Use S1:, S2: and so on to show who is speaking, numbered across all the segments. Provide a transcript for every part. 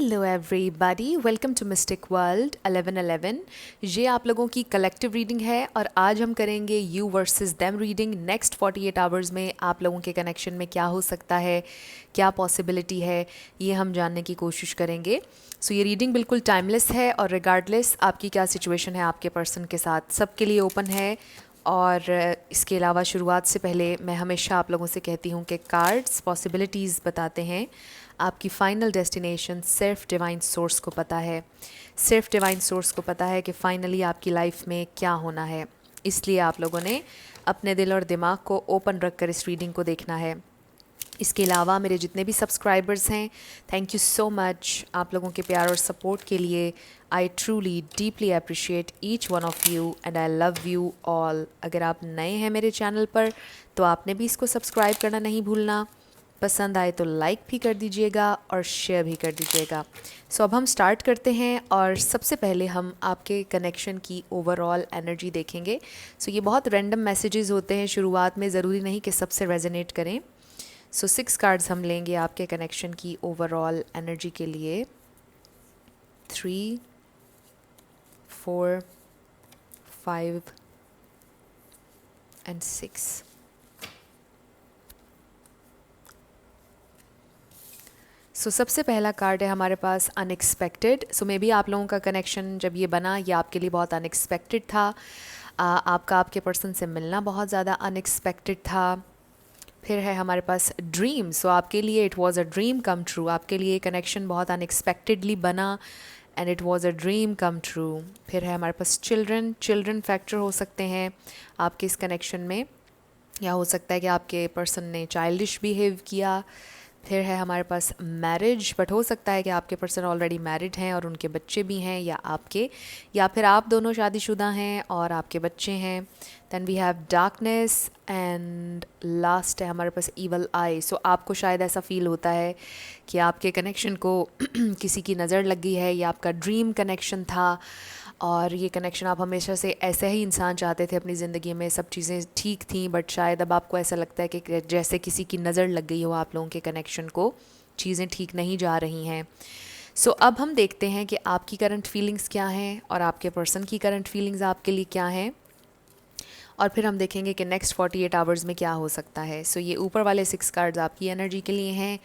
S1: Hello everybody, welcome to mystic world 1111। ये आप लोगों की कलेक्टिव रीडिंग है और आज हम करेंगे you versus them reading. Next 48 hours में आप लोगों के कनेक्शन में क्या हो सकता है, क्या पॉसिबिलिटी है, ये हम जानने की कोशिश करेंगे। सो ये रीडिंग बिल्कुल टाइमलेस है और रिगार्डलेस आपकी क्या सिचुएशन है आपके पर्सन के साथ, सबके लिए ओपन है। और इसके अलावा शुरुआत से पहले मैं हमेशा आप लोगों से कहती हूँ कि कार्ड्स पॉसिबिलिटीज़ बताते हैं, आपकी फ़ाइनल डेस्टिनेशन सिर्फ डिवाइन सोर्स को पता है। सिर्फ डिवाइन सोर्स को पता है कि फ़ाइनली आपकी लाइफ में क्या होना है। इसलिए आप लोगों ने अपने दिल और दिमाग को ओपन रख कर इस रीडिंग को देखना है। इसके अलावा मेरे जितने भी सब्सक्राइबर्स हैं, थैंक यू सो मच आप लोगों के प्यार और सपोर्ट के लिए। I truly deeply appreciate each one of you and I love you all. अगर आप नए हैं मेरे चैनल पर तो आपने भी इसको सब्सक्राइब करना नहीं भूलना। पसंद आए तो लाइक भी कर दीजिएगा और शेयर भी कर दीजिएगा। सो अब हम स्टार्ट करते हैं और सबसे पहले हम आपके कनेक्शन की ओवरऑल एनर्जी देखेंगे। सो ये बहुत रैंडम मैसेजेस होते हैं, शुरुआत में ज़रूरी नहीं कि सबसे रेजोनेट करें। सो 6 कार्ड्स हम लेंगे आपके कनेक्शन की ओवरऑल एनर्जी के लिए। 3, 4, 5 एंड 6। सो सबसे पहला कार्ड है हमारे पास अनएक्सपेक्टेड। सो मे बी आप लोगों का कनेक्शन जब ये बना ये आपके लिए बहुत अनएक्सपेक्टेड था। आपका आपके पर्सन से मिलना बहुत ज़्यादा अनएक्सपेक्टेड था। फिर है हमारे पास ड्रीम। सो आपके लिए it was a dream come true. आपके लिए कनेक्शन बहुत अनएक्सपेक्टेडली बना and it was a dream come true. फिर है हमारे पास चिल्ड्रन फैक्टर हो सकते हैं आपके इस कनेक्शन में, या हो सकता है कि आपके पर्सन ने चाइल्डिश बिहेव किया। फिर है हमारे पास मैरिज, बट हो सकता है कि आपके पर्सन ऑलरेडी मैरिड हैं और उनके बच्चे भी हैं, या फिर आप दोनों शादीशुदा हैं और आपके बच्चे हैं। Then we have darkness and last है हमारे पास ईवल आई। सो आपको शायद ऐसा फील होता है कि आपके कनेक्शन को किसी की नज़र लग गई है, या आपका ड्रीम कनेक्शन था और ये कनेक्शन आप हमेशा से ऐसे ही इंसान चाहते थे अपनी ज़िंदगी में, सब चीज़ें ठीक थी, बट शायद अब आपको ऐसा लगता है कि जैसे किसी की नज़र लग गई हो आप लोगों के कनेक्शन को, चीज़ें ठीक नहीं जा रही हैं। सो अब हम देखते हैं कि आपकी करंट फीलिंग्स क्या हैं और आपके पर्सन की करंट फीलिंग्स आपके लिए क्या हैं, और फिर हम देखेंगे कि नेक्स्ट 48 आवर्स में क्या हो सकता है। सो ये ऊपर वाले 6 कार्ड्स आपकी एनर्जी के लिए हैं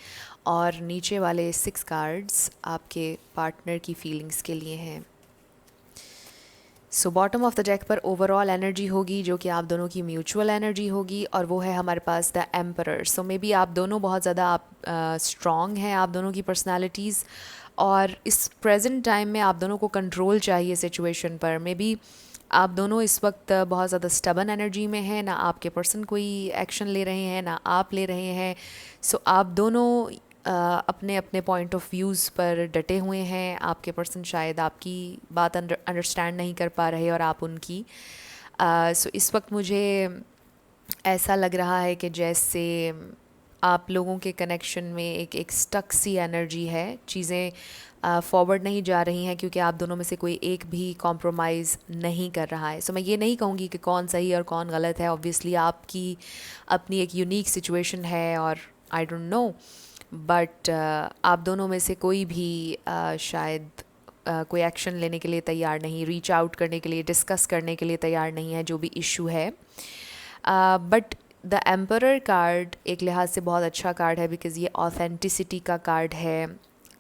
S1: और नीचे वाले 6 कार्ड्स आपके पार्टनर की फीलिंग्स के लिए हैं। So bottom of the deck पर ओवरऑल एनर्जी होगी जो कि आप दोनों की म्यूचुअल एनर्जी होगी, और वो है हमारे पास the emperor. So may be आप दोनों बहुत ज़्यादा आप स्ट्रॉन्ग हैं, आप दोनों की पर्सनालिटीज़, और इस प्रेजेंट टाइम में आप दोनों को कंट्रोल चाहिए सिचुएशन पर। मे बी आप दोनों इस वक्त बहुत ज़्यादा स्टबन एनर्जी में हैं, ना आपके पर्सन कोई एक्शन ले रहे हैं ना आप ले रहे हैं। सो आप दोनों अपने अपने पॉइंट ऑफ व्यूज़ पर डटे हुए हैं। आपके पर्सन शायद आपकी बात अंडरस्टैंड नहीं कर पा रहे और आप उनकी। सो इस वक्त मुझे ऐसा लग रहा है कि जैसे आप लोगों के कनेक्शन में एक स्टक सी एनर्जी है, चीज़ें फॉरवर्ड नहीं जा रही हैं क्योंकि आप दोनों में से कोई एक भी कॉम्प्रोमाइज़ नहीं कर रहा है। सो मैं ये नहीं कहूँगी कि कौन सही और कौन गलत है, ऑब्वियसली आपकी अपनी एक यूनिक सिचुएशन है और आई डोंट नो, बट आप दोनों में से कोई भी शायद कोई एक्शन लेने के लिए तैयार नहीं, रीच आउट करने के लिए, डिस्कस करने के लिए तैयार नहीं है जो भी इशू है। बट द एम्परर कार्ड एक लिहाज से बहुत अच्छा कार्ड है बिकॉज़ ये ऑथेंटिसिटी का कार्ड है,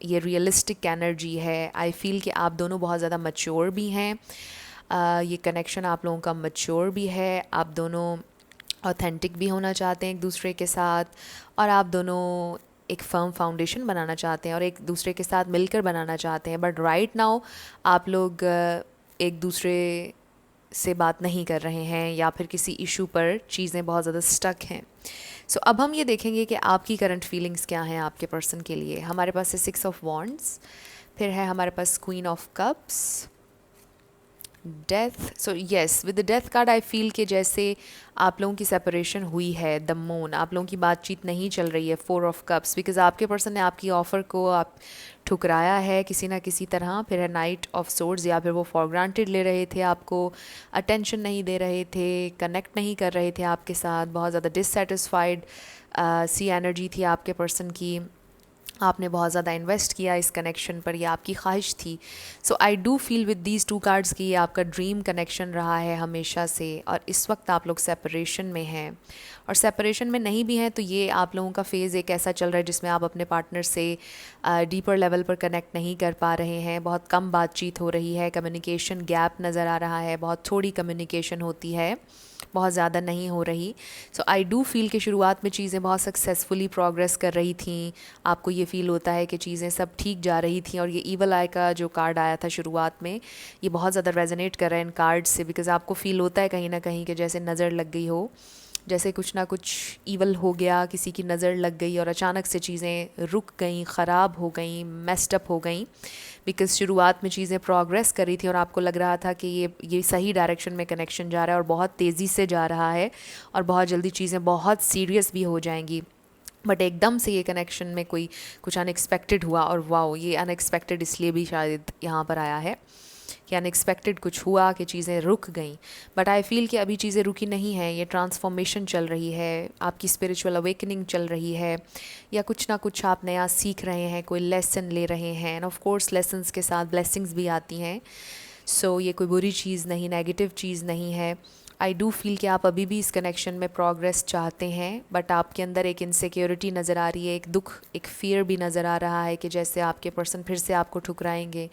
S1: ये रियलिस्टिक एनर्जी है। आई फील कि आप दोनों बहुत ज़्यादा मैच्योर भी हैं। ये कनेक्शन आप लोगों का मैच्योर भी है, आप दोनों ऑथेंटिक भी होना चाहते हैं एक दूसरे के साथ, और आप दोनों एक फर्म फाउंडेशन बनाना चाहते हैं और एक दूसरे के साथ मिलकर बनाना चाहते हैं। बट राइट नाउ आप लोग एक दूसरे से बात नहीं कर रहे हैं या फिर किसी इशू पर चीज़ें बहुत ज़्यादा स्टक हैं। सो अब हम ये देखेंगे कि आपकी करंट फीलिंग्स क्या हैं आपके पर्सन के लिए। हमारे पास है 6 ऑफ वॉन्ड्स, फिर है हमारे पास queen of cups, death. So yes, with the death card I feel कि जैसे आप लोगों की सेपरेशन हुई है, द मून, आप लोगों की बातचीत नहीं चल रही है। 4 ऑफ कप्स, बिकॉज आपके पर्सन ने आपकी ऑफ़र को आप ठुकराया है किसी ना किसी तरह। फिर है नाइट ऑफ सोर्ड्स, या फिर वो फॉर ग्रांटेड ले रहे थे, आपको अटेंशन नहीं दे रहे थे, कनेक्ट नहीं कर रहे थे आपके साथ, बहुत ज़्यादा डिससेटिस्फाइड सी एनर्जी थी आपके पर्सन की। आपने बहुत ज़्यादा इन्वेस्ट किया इस कनेक्शन पर, या आपकी ख्वाहिश थी. So I do feel with these two cards कि ये आपका ड्रीम कनेक्शन रहा है हमेशा से, और इस वक्त आप लोग सेपरेशन में हैं. और सेपरेशन में नहीं भी हैं तो ये आप लोगों का फेज़ एक ऐसा चल रहा है जिसमें आप अपने पार्टनर से डीपर लेवल पर कनेक्ट नहीं कर पा रहे हैं. बहुत कम बातचीत हो रही है, कम्युनिकेशन गैप नज़र आ रहा है, बहुत थोड़ी कम्युनिकेशन होती है, बहुत ज़्यादा नहीं हो रही. सो आई डू फील कि शुरुआत में चीज़ें बहुत सक्सेसफुली प्रोग्रेस कर रही थी. आपको ये फ़ील होता है कि चीज़ें सब ठीक जा रही थी. और ये ईवल आई का जो कार्ड आया था शुरुआत में, ये बहुत ज़्यादा रेजोनेट कर रहा है इन कार्ड से, बिकॉज़ आपको फ़ील होता है कहीं ना कहीं कि जैसे नज़र लग गई हो, जैसे कुछ ना कुछ ईवल हो गया, किसी की नज़र लग गई और अचानक से चीज़ें रुक गई, ख़राब हो गई, मेस्ड अप हो गई. बिकॉज़ शुरुआत में चीज़ें प्रोग्रेस कर रही थी और आपको लग रहा था कि ये सही डायरेक्शन में कनेक्शन जा रहा है और बहुत तेज़ी से जा रहा है और बहुत जल्दी चीज़ें बहुत सीरियस भी हो जाएंगी. बट एकदम से ये कनेक्शन में कोई कुछ अनएक्सपेक्टेड हुआ, और वाओ, ये अनएक्सपेक्टेड इसलिए भी शायद यहाँ पर आया है कि अनएक्सपेक्टेड कुछ हुआ कि चीज़ें रुक गई. बट आई फील कि अभी चीज़ें रुकी नहीं हैं, ये ट्रांसफॉर्मेशन चल रही है, आपकी स्पिरिचुअल अवेकनिंग चल रही है, या कुछ ना कुछ आप नया सीख रहे हैं, कोई लेसन ले रहे हैं. एंड ऑफ कोर्स लेसन्स के साथ ब्लेसिंग्स भी आती हैं. सो ये कोई बुरी चीज़ नहीं, नेगेटिव चीज़ नहीं है. आई डू फील कि आप अभी भी इस कनेक्शन में प्रोग्रेस चाहते हैं, बट आपके अंदर एक इनसिक्योरिटी नज़र आ रही है, एक दुख, एक फ़ियर भी नज़र आ रहा है कि जैसे आपके पर्सन फिर से आपको ठुकराएंगे,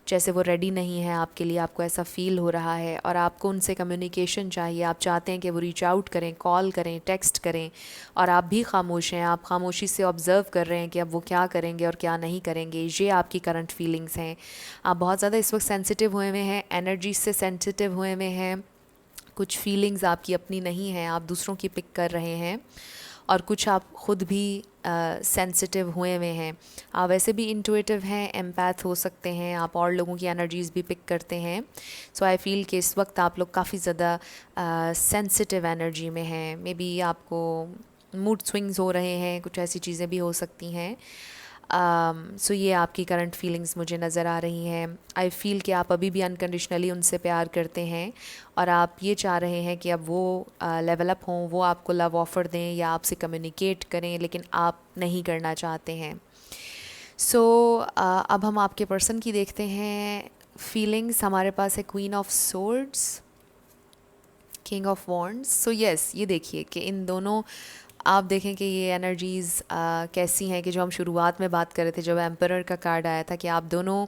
S1: जैसे वो रेडी नहीं है आपके लिए, आपको ऐसा फ़ील हो रहा है. और आपको उनसे कम्युनिकेशन चाहिए, आप चाहते हैं कि वो रीच आउट करें, कॉल करें, टेक्स्ट करें, और आप भी खामोश हैं. आप खामोशी से ऑब्ज़र्व कर रहे हैं कि अब वो क्या करेंगे और क्या नहीं करेंगे. ये आपकी करंट फीलिंग्स हैं. आप बहुत ज़्यादा इस वक्त सेंसिटिव हुए हुए हैं, एनर्जी से सेंसिटिव हुए हुए हैं. कुछ फीलिंग्स आपकी अपनी नहीं हैं, आप दूसरों की पिक कर रहे हैं, और कुछ आप ख़ुद भी सेंसिटिव हुए हुए हैं. आप वैसे भी इंट्यूटिव हैं, एम्पैथ हो सकते हैं, आप और लोगों की एनर्जीज़ भी पिक करते हैं. सो आई फील कि इस वक्त आप लोग काफ़ी ज़्यादा सेंसिटिव एनर्जी में हैं. मे बी आपको मूड स्विंग्स हो रहे हैं, कुछ ऐसी चीज़ें भी हो सकती हैं. सो ये आपकी करंट फीलिंग्स मुझे नज़र आ रही हैं. आई फील कि आप अभी भी अनकंडीशनली उनसे प्यार करते हैं, और आप ये चाह रहे हैं कि अब वो लेवल अप हों, वो आपको लव ऑफ़र दें या आपसे कम्युनिकेट करें, लेकिन आप नहीं करना चाहते हैं. सो अब हम आपके पर्सन की देखते हैं फीलिंग्स. हमारे पास है queen of swords, king of wands. So yes, ये देखिए कि इन दोनों, आप देखें कि ये एनर्जीज़ कैसी हैं, कि जो हम शुरुआत में बात कर रहे थे जब एम्परर का कार्ड आया था, कि आप दोनों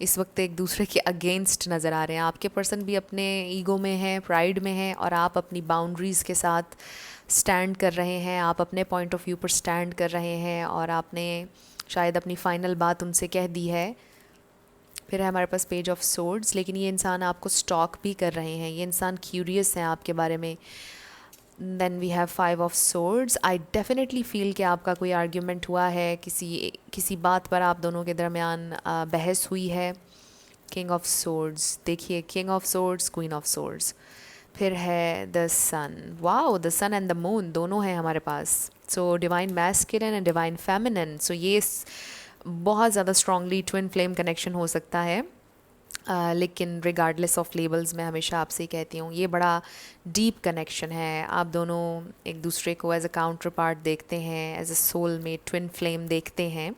S1: इस वक्त एक दूसरे के अगेंस्ट नज़र आ रहे हैं. आपके पर्सन भी अपने ईगो में है, प्राइड में है, और आप अपनी बाउंड्रीज़ के साथ स्टैंड कर रहे हैं. आप अपने पॉइंट ऑफ व्यू पर स्टैंड कर रहे हैं, और आपने शायद अपनी फ़ाइनल बात उनसे कह दी है. फिर है हमारे पास पेज ऑफ सोर्ड्स, लेकिन ये इंसान आपको स्टॉक भी कर रहे हैं, ये इंसान क्यूरियस हैं आपके बारे में. Then we have 5 of swords. I definitely feel कि आपका कोई आर्ग्यूमेंट हुआ है, किसी बात पर आप दोनों के दरमियान बहस हुई है. किंग ऑफ सोर्ड्स, देखिए, king of swords, queen of swords. फिर है the sun. Wow, the sun and the moon दोनों हैं हमारे पास. So divine masculine and divine feminine. So ये बहुत ज़्यादा स्ट्रॉन्गली ट्विन फ्लेम कनेक्शन हो सकता है. लेकिन रिगार्डलेस ऑफ लेबल्स, मैं हमेशा आपसे ही कहती हूँ, ये बड़ा डीप कनेक्शन है. आप दोनों एक दूसरे को एज अ काउंटर पार्ट देखते हैं, एज अ सोल में ट्विन फ्लेम देखते हैं.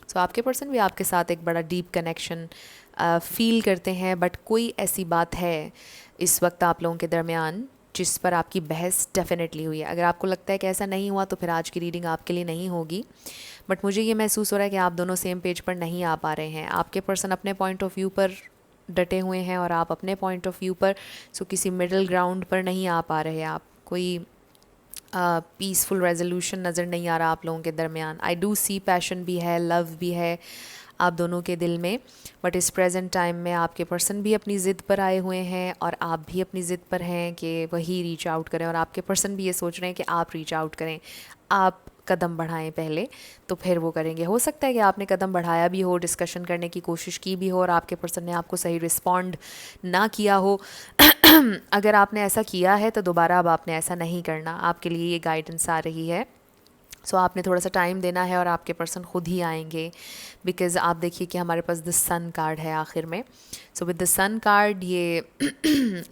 S1: सो आपके पर्सन भी आपके साथ एक बड़ा डीप कनेक्शन फील करते हैं. बट कोई ऐसी बात है इस वक्त आप लोगों के दरमियान जिस पर आपकी बहस डेफिनेटली हुई है. अगर आपको लगता है कि ऐसा नहीं हुआ तो फिर आज की रीडिंग आपके लिए नहीं होगी. बट मुझे ये महसूस हो रहा है कि आप दोनों सेम पेज पर नहीं आ पा रहे हैं. आपके पर्सन अपने पॉइंट ऑफ व्यू पर डटे हुए हैं और आप अपने पॉइंट ऑफ व्यू पर. सो किसी मिडिल ग्राउंड पर नहीं आ पा रहे आप. कोई पीसफुल रेजोल्यूशन नज़र नहीं आ रहा आप लोगों के दरमियान. आई डू सी पैशन भी है, लव भी है आप दोनों के दिल में. बट इस प्रेजेंट टाइम में आपके पर्सन भी अपनी ज़िद पर आए हुए हैं, और आप भी अपनी ज़िद पर हैं कि वही रीच आउट करें, और आपके पर्सन भी ये सोच रहे हैं कि आप रीच आउट करें, आप कदम बढ़ाएं पहले, तो फिर वो करेंगे. हो सकता है कि आपने कदम बढ़ाया भी हो, डिस्कशन करने की कोशिश की भी हो, और आपके पर्सन ने आपको सही रिस्पॉन्ड ना किया हो. अगर आपने ऐसा किया है तो दोबारा अब आपने ऐसा नहीं करना. आपके लिए ये गाइडेंस आ रही है. सो आपने थोड़ा सा टाइम देना है, और आपके पर्सन खुद ही आएंगे. बिकॉज़ आप देखिए कि हमारे पास द सन कार्ड है आखिर में. So with the sun card ये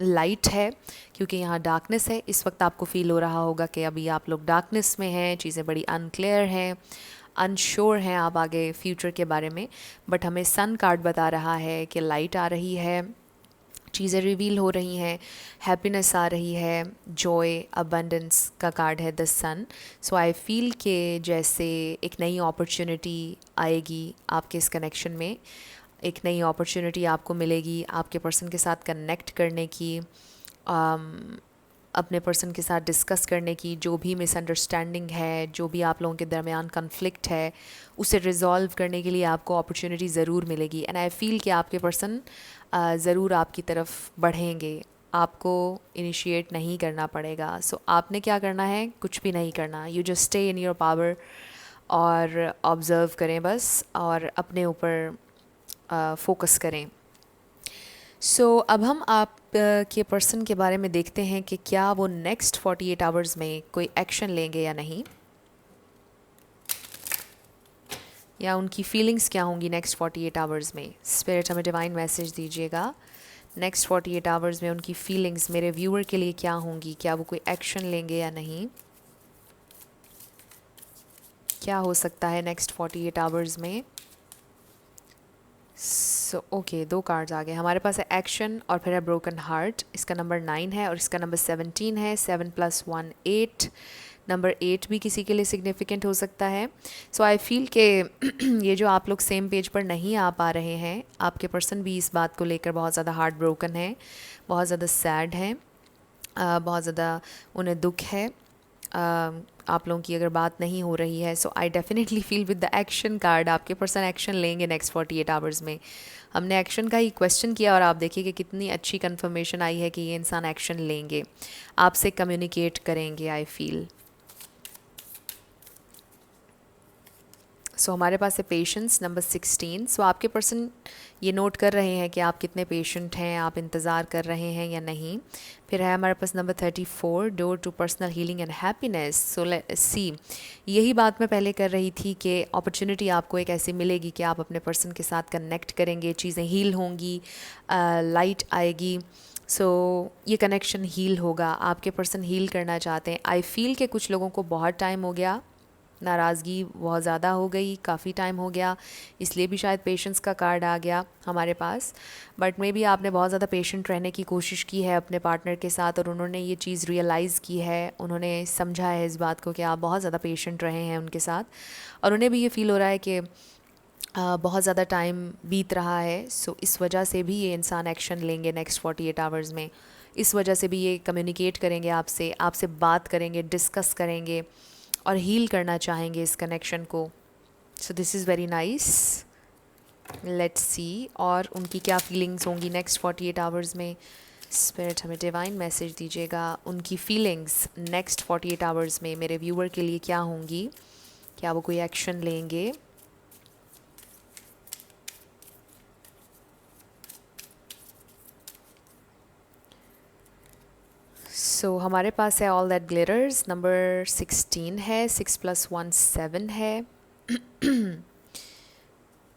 S1: लाइट है, क्योंकि यहाँ डार्कनेस है. इस वक्त आपको फ़ील हो रहा होगा कि अभी आप लोग डार्कनेस में हैं, चीज़ें बड़ी अनक्लियर हैं, अनश्योर हैं आप आगे फ्यूचर के बारे में, बट हमें सन कार्ड बता रहा है कि लाइट आ रही है, चीज़ें रिवील हो रही हैं, हैप्पीनेस आ रही है, जॉय, अबंडेंस का कार्ड है the sun. So I feel कि जैसे एक नई अपॉर्चुनिटी आएगी आपके इस कनेक्शन में, एक नई अपॉर्चुनिटी आपको मिलेगी आपके पर्सन के साथ कनेक्ट करने की, अपने पर्सन के साथ डिस्कस करने की, जो भी मिसअंडरस्टैंडिंग है, जो भी आप लोगों के दरमियान कन्फ्लिक्ट है, उसे रिजॉल्व करने के लिए आपको अपॉर्चुनिटी ज़रूर मिलेगी। एंड आई फील कि आपके पर्सन ज़रूर आपकी तरफ बढ़ेंगे, आपको इनिशिएट नहीं करना पड़ेगा। सो आपने क्या करना है, कुछ भी नहीं करना, you just stay in your power और ऑब्ज़र्व करें बस, और अपने ऊपर फोकस करें। सो अब हम आप के पर्सन के बारे में देखते हैं कि क्या वो नेक्स्ट 48 आवर्स में कोई एक्शन लेंगे या नहीं, या उनकी फीलिंग्स क्या होंगी नेक्स्ट 48 आवर्स में। स्पिरिट हमें डिवाइन मैसेज दीजिएगा, नेक्स्ट 48 आवर्स में उनकी फीलिंग्स मेरे व्यूअर के लिए क्या होंगी, क्या वो कोई एक्शन लेंगे या नहीं, क्या हो सकता है नेक्स्ट 48 आवर्स में। सो ओके, दो कार्ड्स आ गए हमारे पास है एक्शन और फिर है ब्रोकन हार्ट। इसका नंबर 9 है और इसका नंबर 17 है। 7 + 1 8, नंबर 8 भी किसी के लिए सिग्निफिकेंट हो सकता है। सो आई फील के ये जो आप लोग सेम पेज पर नहीं आ पा रहे हैं, आपके पर्सन भी इस बात को लेकर बहुत ज़्यादा हार्ट ब्रोकन है, बहुत ज़्यादा सैड हैं, बहुत ज़्यादा उन्हें दुख है। आप लोगों की अगर बात नहीं हो रही है, so I definitely feel with the action card आपके पर्सन एक्शन लेंगे नेक्स्ट 48 आवर्स में। हमने एक्शन का ही क्वेश्चन किया और आप देखिए कि कितनी अच्छी कंफर्मेशन आई है कि ये इंसान एक्शन लेंगे, आपसे कम्युनिकेट करेंगे। आई फील सो हमारे पास है पेशेंस, नंबर 16। सो आपके पर्सन ये नोट कर रहे हैं कि आप कितने पेशेंट हैं, आप इंतज़ार कर रहे हैं या नहीं। फिर है हमारे पास number 34, door to personal healing and happiness. So let's see, यही बात मैं पहले कर रही थी कि अपॉर्चुनिटी आपको एक ऐसी मिलेगी कि आप अपने पर्सन के साथ कनेक्ट करेंगे, चीज़ें हील होंगी, लाइट आएगी। सो ये कनेक्शन हील होगा, आपके पर्सन हील करना चाहते हैं। आई फील कि कुछ लोगों को बहुत टाइम हो गया, नाराज़गी बहुत ज़्यादा हो गई, काफ़ी टाइम हो गया, इसलिए भी शायद पेशेंस का कार्ड आ गया हमारे पास। बट मे बी आपने बहुत ज़्यादा पेशेंट रहने की कोशिश की है अपने पार्टनर के साथ और उन्होंने ये चीज़ रियलाइज़ की है, उन्होंने समझा है इस बात को कि आप बहुत ज़्यादा पेशेंट रहे हैं उनके साथ, और उन्हें भी ये फ़ील हो रहा है कि बहुत ज़्यादा टाइम बीत रहा है। सो इस वजह से भी ये इंसान एक्शन लेंगे नेक्स्ट 48 आवर्स में, इस वजह से भी ये कम्युनिकेट करेंगे आपसे, आपसे बात करेंगे, डिस्कस करेंगे और हील करना चाहेंगे इस कनेक्शन को। So this is very nice, let's see और उनकी क्या फीलिंग्स होंगी नेक्स्ट 48 आवर्स में। स्पिरिट हमें डिवाइन मैसेज दीजिएगा, उनकी फीलिंग्स नेक्स्ट 48 आवर्स में मेरे व्यूअर के लिए क्या होंगी, क्या वो कोई एक्शन लेंगे। सो हमारे पास है ऑल दैट ग्लिटर्स, नंबर 16 है। 6 + 1 7 है।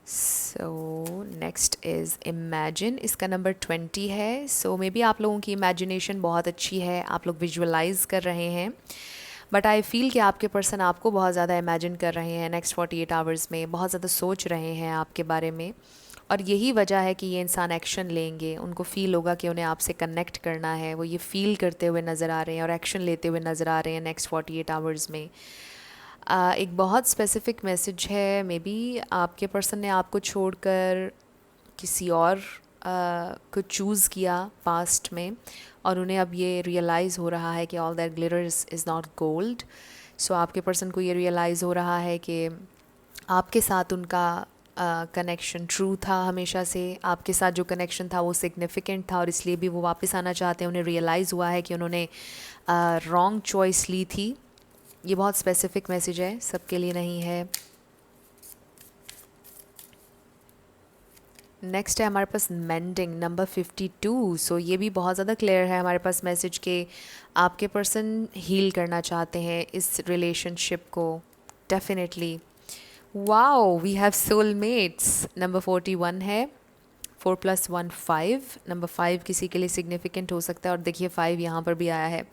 S1: सो नेक्स्ट इज़ इमेजिन, इसका नंबर 20 है। सो मे बी आप लोगों की इमेजिनेशन बहुत अच्छी है, आप लोग विजुअलाइज कर रहे हैं, बट आई फील कि आपके पर्सन आपको बहुत ज़्यादा इमेजिन कर रहे हैं नेक्स्ट 48 आवर्स में, बहुत ज़्यादा सोच रहे हैं आपके बारे में, और यही वजह है कि ये इंसान एक्शन लेंगे। उनको फ़ील होगा कि उन्हें आपसे कनेक्ट करना है, वो ये फ़ील करते हुए नज़र आ रहे हैं और एक्शन लेते हुए नज़र आ रहे हैं नेक्स्ट 48 आवर्स में। एक बहुत स्पेसिफिक मैसेज है, मे बी आपके पर्सन ने आपको छोड़कर किसी और को चूज़ किया पास्ट में, और उन्हें अब ये रियलाइज़ हो रहा है कि all that glitters is not gold. So आपके पर्सन को ये रियलाइज़ हो रहा है कि आपके साथ उनका कनेक्शन ट्रू था हमेशा से, आपके साथ जो कनेक्शन था वो सिग्निफिकेंट था, और इसलिए भी वो वापस आना चाहते हैं। उन्हें रियलाइज़ हुआ है कि उन्होंने रॉन्ग चॉइस ली थी। ये बहुत स्पेसिफिक मैसेज है, सबके लिए नहीं है। नेक्स्ट है हमारे पास मेंडिंग, नंबर 52। सो ये भी बहुत ज़्यादा क्लियर है हमारे पास मैसेज के आपके पर्सन हील करना चाहते हैं इस रिलेशनशिप को, definitely. Wow, we have soulmates, number 41 है। 4 + 1 5, नंबर 5 किसी के लिए सिग्निफिकेंट हो सकता है, और देखिए 5 यहाँ पर भी आया है।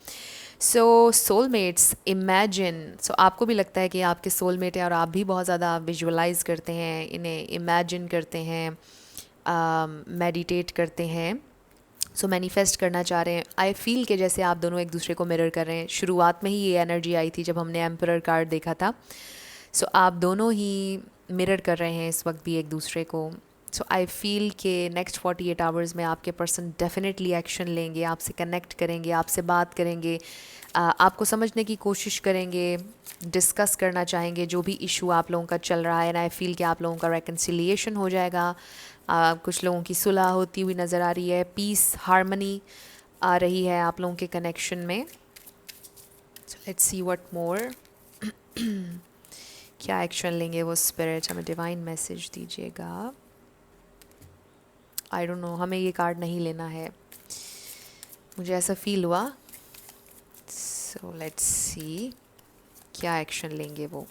S1: सो सोलमेट्स, इमेजिन, सो आपको भी लगता है कि आपके सोलमेट हैं और आप भी बहुत ज़्यादा विजुअलाइज करते हैं, इन्हें इमेजिन करते हैं, मेडिटेट करते हैं, सो मैनिफेस्ट करना चाह रहे हैं। आई फील कि जैसे आप दोनों एक दूसरे को मिरर कर रहे हैं। शुरुआत में ही ये एनर्जी आई थी जब हमने एम्परर कार्ड देखा था। सो आप दोनों ही मिरर कर रहे हैं इस वक्त भी एक दूसरे को। सो आई फील कि नेक्स्ट 48 आवर्स में आपके पर्सन डेफिनेटली एक्शन लेंगे, आपसे कनेक्ट करेंगे, आपसे बात करेंगे, आपको समझने की कोशिश करेंगे, डिस्कस करना चाहेंगे जो भी इशू आप लोगों का चल रहा है। एंड आई फील कि आप लोगों का रेकन्सिलिएशन हो जाएगा, कुछ लोगों की सुलह होती हुई नज़र आ रही है, पीस, हारमनी आ रही है आप लोगों के कनेक्शन में। सो लेट्स सी व्हाट मोर। क्या एक्शन लेंगे वो स्पिरिट, हमें डिवाइन मैसेज दीजिएगा। आई डोंट नो, हमें ये कार्ड नहीं लेना है, मुझे ऐसा फील हुआ। सो लेट्स सी क्या एक्शन लेंगे वो।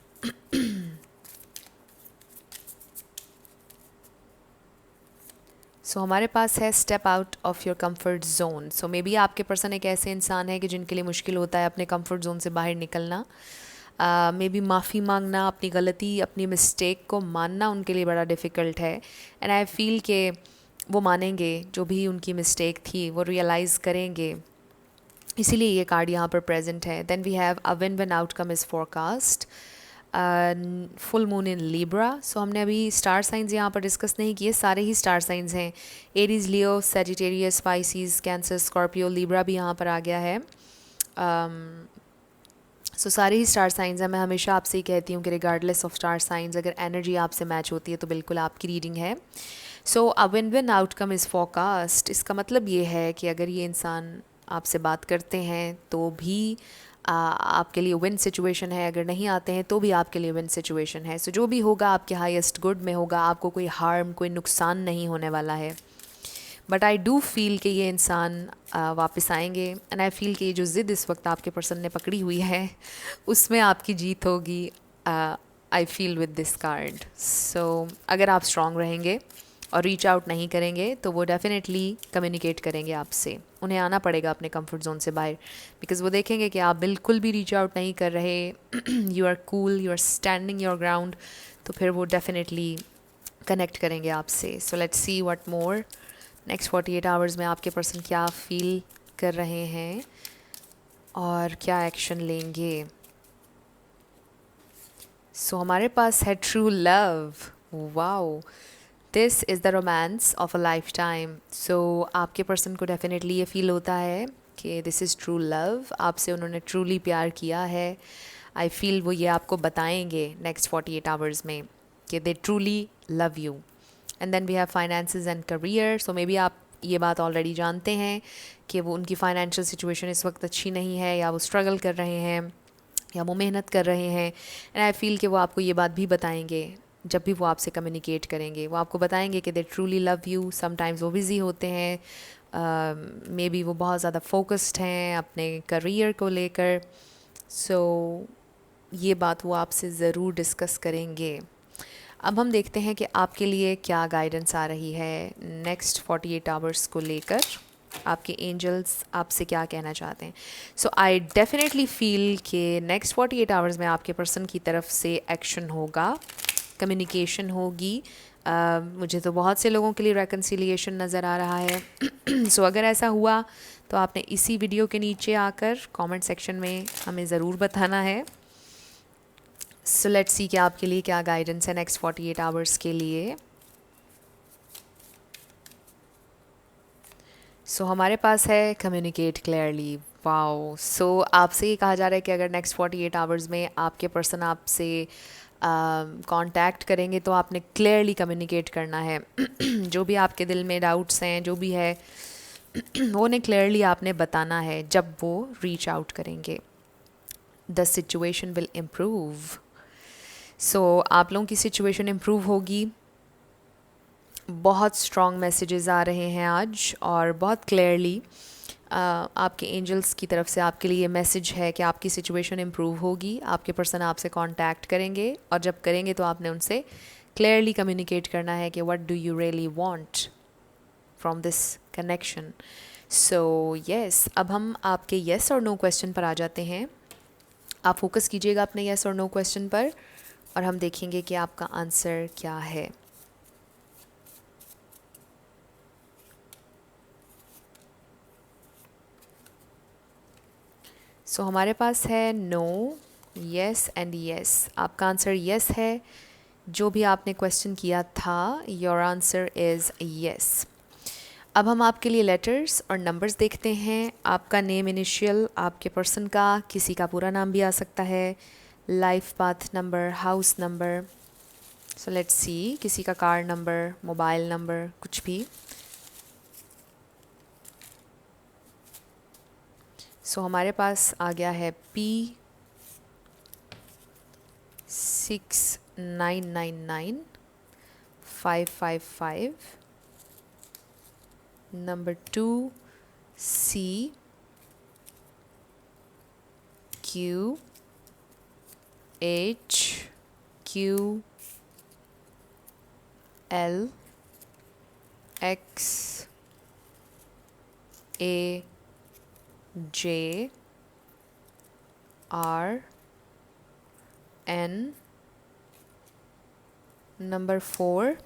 S1: सो हमारे पास है step out of your comfort zone. So may B आपके पर्सन एक ऐसे इंसान है कि जिनके लिए मुश्किल होता है अपने कंफर्ट जोन से बाहर निकलना। मे बी माफ़ी मांगना, अपनी गलती, अपनी मिस्टेक को मानना उनके लिए बड़ा डिफ़िकल्ट है। एंड आई फील कि वो मानेंगे, जो भी उनकी मिस्टेक थी वो रियलाइज़ करेंगे, इसीलिए ये कार्ड यहाँ पर प्रेजेंट है। Then we have a win win outcome is forecast, full moon in Libra. So हमने अभी स्टार साइंस यहाँ पर डिस्कस नहीं किए, सारे ही स्टार साइंस हैं, Aries, Leo, Sagittarius, Pisces, Cancer, Scorpio, Libra भी यहाँ पर आ गया है। सो सारे ही स्टार साइंस हैं। मैं हमेशा आपसे ही कहती हूँ कि रिगार्डलेस ऑफ स्टार साइंस, अगर एनर्जी आपसे मैच होती है तो बिल्कुल आपकी रीडिंग है। So a win win outcome is forecast, इसका मतलब ये है कि अगर ये इंसान आपसे बात करते हैं तो भी आपके लिए विन सिचुएशन है, अगर नहीं आते हैं तो भी आपके लिए विन सिचुएशन है। सो जो भी होगा आपके हाईएस्ट गुड में होगा, आपको कोई हार्म, कोई नुकसान नहीं होने वाला है। बट आई डू फील कि ये इंसान वापस आएंगे। एंड आई फील कि ये जो ज़िद इस वक्त आपके पर्सन ने पकड़ी हुई है उसमें आपकी जीत होगी। I feel with this card. So अगर आप स्ट्रांग रहेंगे और रीच आउट नहीं करेंगे तो वो डेफिनेटली कम्युनिकेट करेंगे आपसे। उन्हें आना पड़ेगा अपने कंफर्ट जोन से बाहर, बिकॉज वो देखेंगे कि आप बिल्कुल भी रीच आउट नहीं कर रहे, you are cool, you are standing your ground, तो फिर वो डेफिनेटली कनेक्ट करेंगे आपसे। So let's see what more. Next 48 hours में आपके पर्सन क्या फील कर रहे हैं और क्या एक्शन लेंगे। सो हमारे पास है true love. Wow, this is the romance of a lifetime. So आपके पर्सन को डेफिनेटली ये फील होता है कि दिस इज़ ट्रू लव, आपसे उन्होंने ट्रूली प्यार किया है। आई फील वो ये आपको बताएंगे नेक्स्ट 48 आवर्स में कि they truly love you. And then we have finances and career. So may be आप ये बात ऑलरेडी जानते हैं कि वो उनकी फाइनेंशियल सिचुएशन इस वक्त अच्छी नहीं है, या वो स्ट्रगल कर रहे हैं, या वो मेहनत कर रहे हैं। एंड आई फील कि वो आपको ये बात भी बताएंगे जब भी वो आपसे कम्युनिकेट करेंगे। वो आपको बताएंगे कि they truly love you. Sometimes वो बिज़ी होते हैं, मे बी वो बहुत ज़्यादा फोकस्ड हैं अपने करियर को लेकर। सो ये बात वो आपसे ज़रूर डिस्कस करेंगे। अब हम देखते हैं कि आपके लिए क्या गाइडेंस आ रही है नेक्स्ट 48 आवर्स को लेकर। आपके एंजल्स आपसे क्या कहना चाहते हैं। सो आई डेफिनेटली फील कि नेक्स्ट 48 आवर्स में आपके पर्सन की तरफ से एक्शन होगा, कम्युनिकेशन होगी। मुझे तो बहुत से लोगों के लिए रेकन्सिलिएशन नज़र आ रहा है। सो अगर ऐसा हुआ तो आपने इसी वीडियो के नीचे आकर कमेंट सेक्शन में हमें ज़रूर बताना है। सो लेट्स सी कि आपके लिए क्या गाइडेंस है नेक्स्ट 48 आवर्स के लिए। सो हमारे पास है कम्युनिकेट क्लियरली। वाओ, सो आपसे ये कहा जा रहा है कि अगर नेक्स्ट 48 आवर्स में आपके पर्सन आपसे कांटेक्ट करेंगे तो आपने क्लियरली कम्युनिकेट करना है। जो भी आपके दिल में डाउट्स हैं, जो भी है वो उन्हें क्लियरली आपने बताना है जब वो रीच आउट करेंगे। The situation will improve. So आप लोगों की सिचुएशन इम्प्रूव होगी। बहुत स्ट्रॉन्ग मैसेजेस आ रहे हैं आज, और बहुत क्लियरली आपके एंजल्स की तरफ से आपके लिए मैसेज है कि आपकी सिचुएशन इम्प्रूव होगी। आपके पर्सन आपसे कांटेक्ट करेंगे, और जब करेंगे तो आपने उनसे क्लियरली कम्युनिकेट करना है कि what do you really want from this connection. So yes, अब हम आपके येस और नो क्वेश्चन पर आ जाते हैं। आप फोकस कीजिएगा अपने येस और नो क्वेश्चन पर और हम देखेंगे कि आपका आंसर क्या है। सो हमारे पास है नो, येस एंड येस। आपका आंसर येस है। जो भी आपने क्वेश्चन किया था, योर आंसर इज़ येस। अब हम आपके लिए लेटर्स और नंबर्स देखते हैं। आपका नेम इनिशियल, आपके पर्सन का, किसी का पूरा नाम भी आ सकता है, life path number, house number. So let's सी, किसी का कार नंबर, मोबाइल नंबर, कुछ भी। सो हमारे पास आ गया है P6999 555। Number 2 CQHLXAJRN। Number 4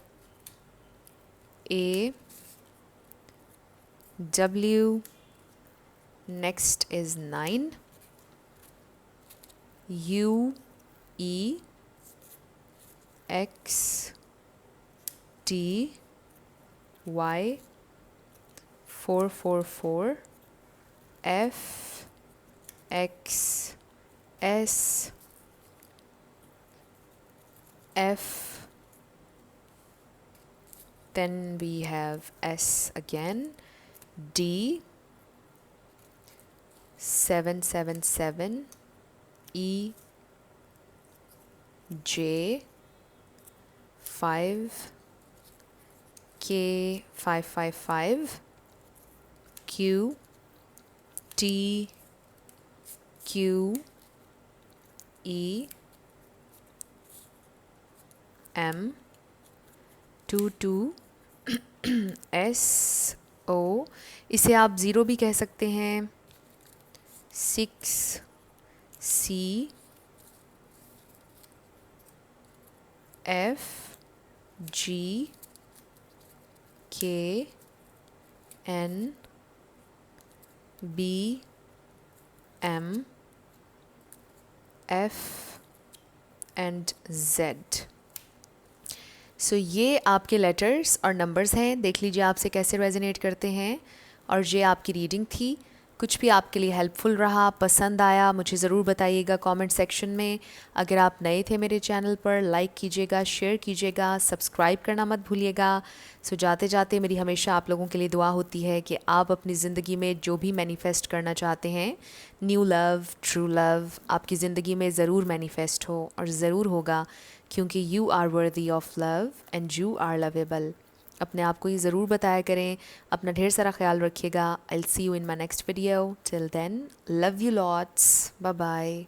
S1: AW. Next is 9 UEXTY 444 FXS F. Then we have S again. D 777 E J 5 K 555 Q T Q E M 22 S O। इसे आप zero भी कह सकते हैं। 6 C F G K N B M F and Z। सो ये आपके letters और numbers हैं। देख लीजिए आपसे कैसे रेजोनेट करते हैं। और ये आपकी रीडिंग थी। कुछ भी आपके लिए हेल्पफुल रहा, पसंद आया, मुझे ज़रूर बताइएगा कमेंट सेक्शन में। अगर आप नए थे मेरे चैनल पर, लाइक कीजिएगा, शेयर कीजिएगा, सब्सक्राइब करना मत भूलिएगा। सो जाते जाते मेरी हमेशा आप लोगों के लिए दुआ होती है कि आप अपनी ज़िंदगी में जो भी मैनिफेस्ट करना चाहते हैं, न्यू लव, ट्रू लव, आपकी ज़िंदगी में ज़रूर मैनिफेस्ट हो और ज़रूर होगा, क्योंकि you are worthy of love and you are lovable. अपने आप को ये ज़रूर बताया करें। अपना ढेर सारा ख्याल रखिएगा। I will see you in my next video. Till then, love you lots, bye bye.